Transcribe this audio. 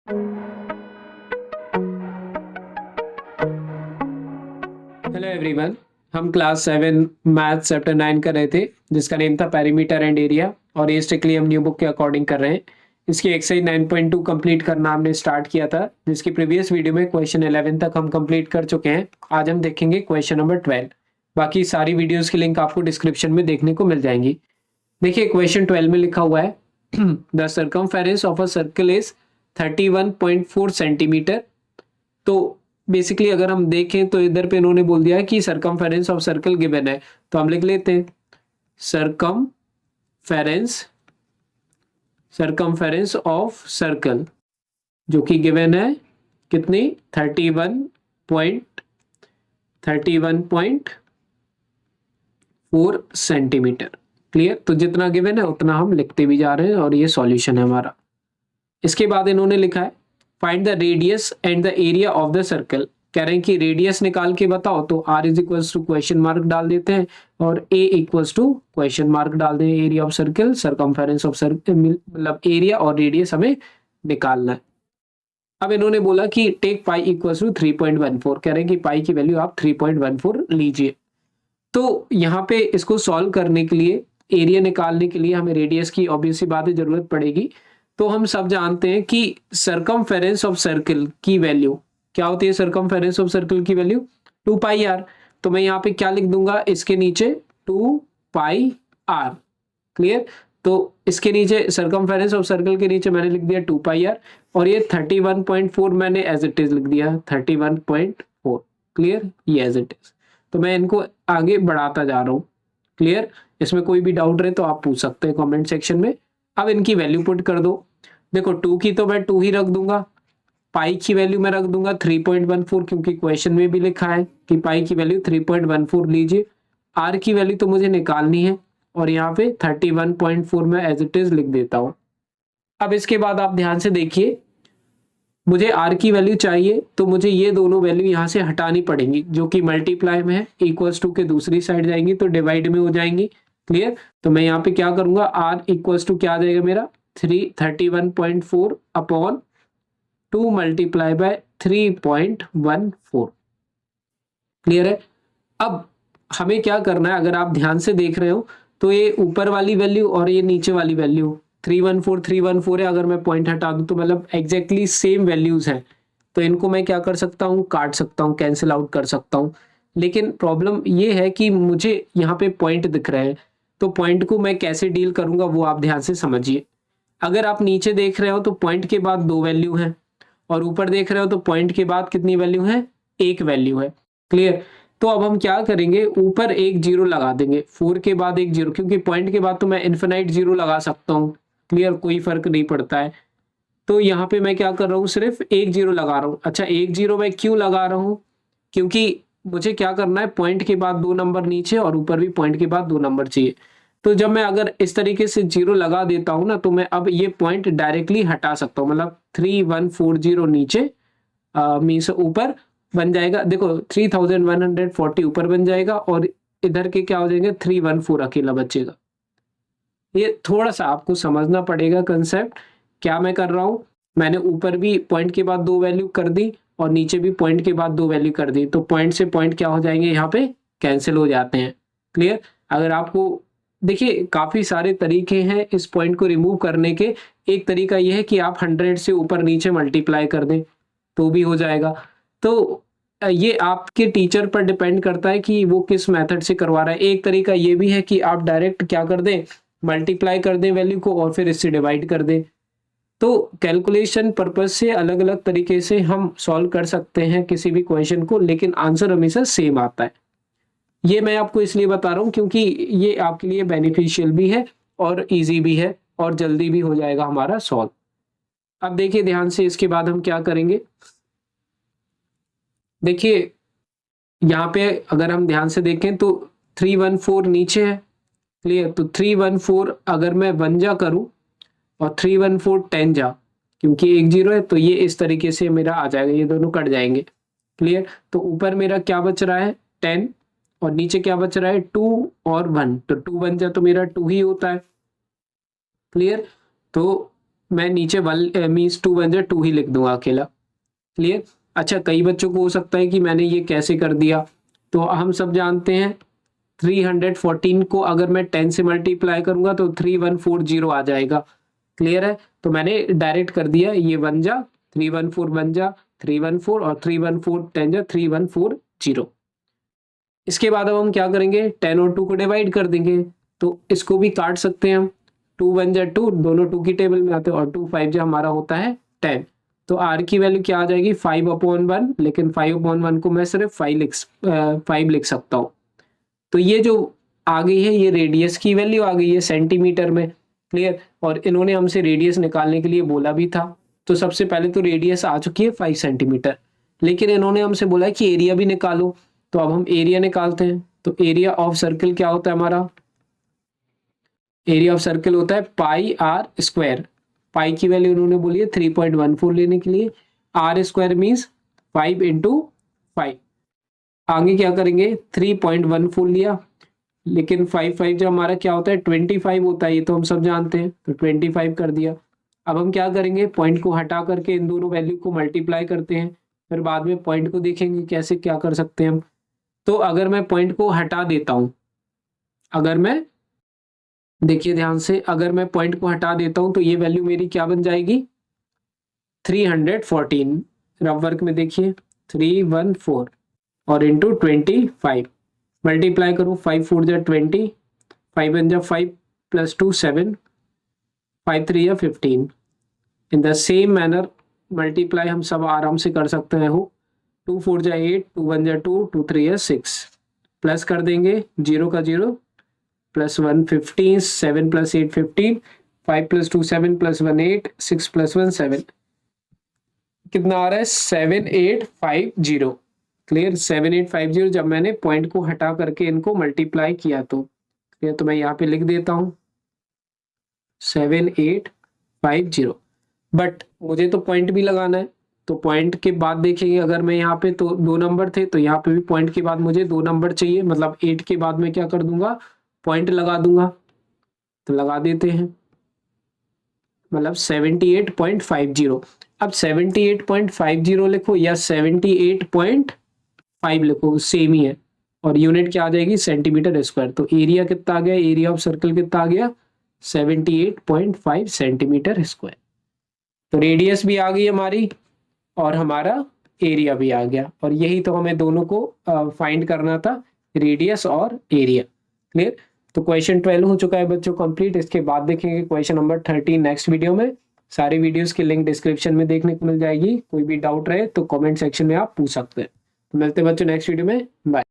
Hello everyone, हम class 7 math chapter 9 कर रहे थे जिसका नेम था पेरीमीटर एंड एरिया, और ये स्ट्रिक्टली हम न्यू बुक के अकॉर्डिंग कर रहे हैं। इसकी एक्सरसाइज 9.2 कंप्लीट करना हमने स्टार्ट किया था, जिसकी प्रीवियस वीडियो में क्वेश्चन 11 तक हम कंप्लीट कर चुके हैं। आज हम देखेंगे क्वेश्चन नंबर 12। बाकी सारी वीडियोस की लिंक आपको डिस्क्रिप्शन में देखने को मिल जाएंगी। देखिए क्वेश्चन 12 में लिखा हुआ है the circumference of a circle is 31.4 centimetre. तो बेसिकली अगर हम देखें तो इधर पे इन्होंने बोल दिया है कि सर्कमफेरेंस ऑफ सर्कल गिवन है, तो हम लिख लेते हैं सर्कमफेरेंस ऑफ सर्कल जो कि गिवन है कितनी 31.4 सेंटीमीटर। क्लियर, तो जितना गिवन है उतना हम लिखते भी जा रहे हैं और ये सॉल्यूशन है हमारा। इसके बाद इन्होंने लिखा है find the radius and the area of the circle. कह रहे हैं कि रेडियस निकाल के बताओ, तो r is equals to question mark डाल देते हैं और a equals to question mark डाल दें। Area of circle, circumference of circle, मतलब एरिया और रेडियस हमें निकालना है। अब इन्होंने बोला कि टेक पाई इक्वल्स टू 3.14। कह रहे हैं कि पाई की वैल्यू आप 3.14 लीजिए। तो यहाँ पे इसको सॉल्व करने के लिए, एरिया निकालने के लिए हमें रेडियस की ऑब्वियसली बात है जरूरत पड़ेगी। तो हम सब जानते हैं कि सर्कमफेरेंस ऑफ सर्कल की वैल्यू क्या होती है। सर्कमफेरेंस ऑफ सर्कल की वैल्यू 2 पाई आर। तो मैं यहाँ पे क्या लिख दूंगा इसके नीचे 2 पाई आर। क्लियर, तो इसके नीचे सर्कमफेरेंस ऑफ सर्कल के नीचे मैंने लिख दिया 2 पाई आर, और ये 31.4 मैंने एज इट इज लिख दिया 31.4। क्लियर, ये एज इट इज। तो मैं इनको आगे बढ़ाता जा रहा हूँ। क्लियर, इसमें कोई भी डाउट रहे तो आप पूछ सकते हैं कमेंट सेक्शन में। अब इनकी वैल्यू पुट कर दो। देखो 2 की तो मैं 2 ही रख दूंगा, पाई की वैल्यू मैं रख दूंगा 3.14 क्योंकि क्वेश्चन में भी लिखा है कि पाई की वैल्यू 3.14 लीजिए। आर की वैल्यू तो मुझे निकालनी है और यहाँ पे 31.4 में एज इट इज लिख देता हूँ। अब इसके बाद आप ध्यान से देखिए, मुझे आर की वैल्यू चाहिए तो मुझे ये दोनों वैल्यू यहाँ से हटानी पड़ेंगी, जो कि मल्टीप्लाई में है, इक्वल्स टू के दूसरी साइड जाएंगी तो डिवाइड में हो जाएंगी। क्लियर, तो मैं यहाँ पे क्या करूंगा, आर इक्वल्स टू क्या आ जाएगा मेरा 31.4 अपॉन 2 मल्टीप्लाई बाय 3.14। क्लियर है। अब हमें क्या करना है, अगर आप ध्यान से देख रहे हो तो ये ऊपर वाली वैल्यू और ये नीचे वाली वैल्यू 314 है। अगर मैं पॉइंट हटा दूं तो मतलब एग्जैक्टली सेम वैल्यूज हैं, तो इनको मैं क्या कर सकता हूँ, काट सकता हूँ, कैंसिल आउट कर सकता हूँ। लेकिन प्रॉब्लम ये है कि मुझे यहाँ पे पॉइंट दिख रहे हैं, तो पॉइंट को मैं कैसे डील करूंगा वो आप ध्यान से समझिए। अगर आप नीचे देख रहे हो तो पॉइंट के बाद 2 वैल्यू है, और ऊपर देख रहे हो तो पॉइंट के बाद कितनी वैल्यू है, 1 वैल्यू है। क्लियर, तो अब हम क्या करेंगे, ऊपर एक जीरो लगा देंगे, 4 के बाद एक जीरो, क्योंकि पॉइंट के बाद तो मैं इन्फिनाइट जीरो लगा सकता हूँ। क्लियर, कोई फर्क नहीं पड़ता है। तो यहाँ पे मैं क्या कर रहा हूँ, सिर्फ एक जीरो लगा रहा हूँ। अच्छा, एक जीरो मैं क्यों लगा रहा हूँ, क्योंकि मुझे क्या करना है, पॉइंट के बाद 2 नंबर नीचे और ऊपर भी पॉइंट के बाद 2 नंबर चाहिए। तो जब मैं अगर इस तरीके से जीरो लगा देता हूं ना, तो मैं अब ये पॉइंट डायरेक्टली हटा सकता हूं। मतलब 3140 नीचे मीन्स ऊपर बन जाएगा। देखो 3140 ऊपर बन जाएगा और इधर के क्या हो जाएंगे 314 अकेला बचेगा। ये थोड़ा सा आपको समझना पड़ेगा कंसेप्ट। क्या मैं कर रहा हूं, मैंने ऊपर भी पॉइंट के बाद 2 वैल्यू कर दी और नीचे भी पॉइंट के बाद 2 वैल्यू कर दी, तो पॉइंट से पॉइंट क्या हो जाएंगे, यहाँ पे कैंसिल हो जाते हैं। क्लियर, अगर आपको देखिए काफी सारे तरीके हैं इस पॉइंट को रिमूव करने के। एक तरीका यह है कि आप 100 से ऊपर नीचे मल्टीप्लाई कर दें तो भी हो जाएगा। तो ये आपके टीचर पर डिपेंड करता है कि वो किस मेथड से करवा रहा है। एक तरीका ये भी है कि आप डायरेक्ट क्या कर दें, मल्टीप्लाई कर दें वैल्यू को और फिर इससे डिवाइड कर दें। तो कैलकुलेशन पर्पज से अलग अलग तरीके से हम सॉल्व कर सकते हैं किसी भी क्वेश्चन को, लेकिन आंसर हमेशा सेम आता है। ये मैं आपको इसलिए बता रहा हूं क्योंकि ये आपके लिए बेनिफिशियल भी है और इजी भी है और जल्दी भी हो जाएगा हमारा सॉल्व। अब देखिए ध्यान से, इसके बाद हम क्या करेंगे, देखिए यहाँ पे अगर हम ध्यान से देखें तो 314 नीचे है। क्लियर, तो 314 अगर मैं 1 जा करूं और 314 10 जा, क्योंकि एक जीरो है तो ये इस तरीके से मेरा आ जाएगा, ये दोनों कट जाएंगे। क्लियर, तो ऊपर मेरा क्या बच रहा है 10 और नीचे क्या बच रहा है 2 और 1, तो 2 बन जाए तो मेरा 2 ही होता है। क्लियर, तो मैं नीचे 1 मीन्स 2 1 2 ही लिख दूंगा अकेला। क्लियर। अच्छा, कई बच्चों को हो सकता है कि मैंने ये कैसे कर दिया, तो हम सब जानते हैं 314 को अगर मैं 10 से मल्टीप्लाई करूंगा तो 3140 आ जाएगा। क्लियर है। तो मैंने डायरेक्ट कर दिया, ये 1 जा 314 1 जा 314 और 314 10 जा 3140। इसके बाद अब हम क्या करेंगे, 10 और 2 को डिवाइड कर देंगे, तो इसको भी काट सकते हैं हम। 2 1 जा 2, दोनों 2 की टेबल में आते हैं, और 2 5 जा हमारा होता है 10। तो r की वैल्यू क्या आ जाएगी 5/1, लेकिन 5/1 को मैं सिर्फ 5 लिख सकता हूँ। तो ये जो आ गई है ये रेडियस की वैल्यू आ गई है सेंटीमीटर में। क्लियर। और इन्होंने हमसे रेडियस निकालने के लिए बोला भी था, तो सबसे पहले तो रेडियस आ चुकी है 5 सेंटीमीटर, लेकिन इन्होंने हमसे बोला है कि एरिया भी निकालो। तो अब हम एरिया निकालते हैं। तो एरिया ऑफ सर्कल क्या होता है हमारा, एरिया ऑफ सर्कल होता है पाई आर स्क्वायर। पाई की वैल्यू उन्होंने बोली है 3.14 लेने के लिए, आर स्क्वायर मीन्स 5 × 5। आगे क्या करेंगे, 3.14 लिया, लेकिन 5 5 जो हमारा क्या होता है 25 होता है, ये तो हम सब जानते हैं, तो 25 कर दिया। अब हम क्या करेंगे, पॉइंट को हटा करके इन दोनों वैल्यू को मल्टीप्लाई करते हैं, फिर बाद में पॉइंट को देखेंगे कैसे क्या कर सकते हैं हम। तो अगर मैं पॉइंट को हटा देता हूं, अगर मैं, देखिए ध्यान से, अगर मैं पॉइंट को हटा देता हूं तो ये वैल्यू मेरी क्या बन जाएगी 314। रफ वर्क में देखिए 314 और इंटू 25 मल्टीप्लाई करो, 5 4 जा 20, 5 1 जा 5 प्लस 2 7, 5 3 या 15। In the same manner multiply हम सब आराम से कर सकते हैं। हो 2 4 जा 8, 2 1 जा 2, 2 3 या 6, प्लस कर देंगे 0 का 0 plus 1 15, 7 plus 8 15, 5 plus 2 7 plus 1 8, 6 plus 1 7, कितना आ रहा है 7850। क्लियर। 7850 जब मैंने पॉइंट को हटा करके इनको मल्टीप्लाई किया तो क्लियर। तो मैं यहाँ पे लिख देता हूँ 7850। बट मुझे तो पॉइंट भी लगाना है, तो पॉइंट के बाद देखेंगे, अगर मैं यहाँ पे तो 2 नंबर थे, तो यहाँ पे भी पॉइंट के बाद मुझे 2 नंबर चाहिए, मतलब 8 के बाद मैं क्या कर दूंगा पॉइंट लगा दूंगा। तो लगा देते हैं, मतलब 78.50। अब 78.50 लिखो या 78.5 लिखो, सेम ही है, और यूनिट क्या आ जाएगी सेंटीमीटर स्क्वायर। तो एरिया कितना आ गया, एरिया ऑफ सर्कल कितना आ गया 78.5 सेंटीमीटर स्क्वायर। तो रेडियस भी आ गई हमारी और हमारा एरिया भी आ गया, और यही तो हमें दोनों को फाइंड करना था, रेडियस और एरिया। क्लियर। तो क्वेश्चन 12 हो चुका है बच्चों कंप्लीट। इसके बाद देखेंगे क्वेश्चन नंबर 13 नेक्स्ट वीडियो में। सारे वीडियोस की लिंक डिस्क्रिप्शन में देखने को मिल जाएगी। कोई भी डाउट रहे तो कमेंट सेक्शन में आप पूछ सकते हैं। तो मिलते हैं बच्चों नेक्स्ट वीडियो में। बाय।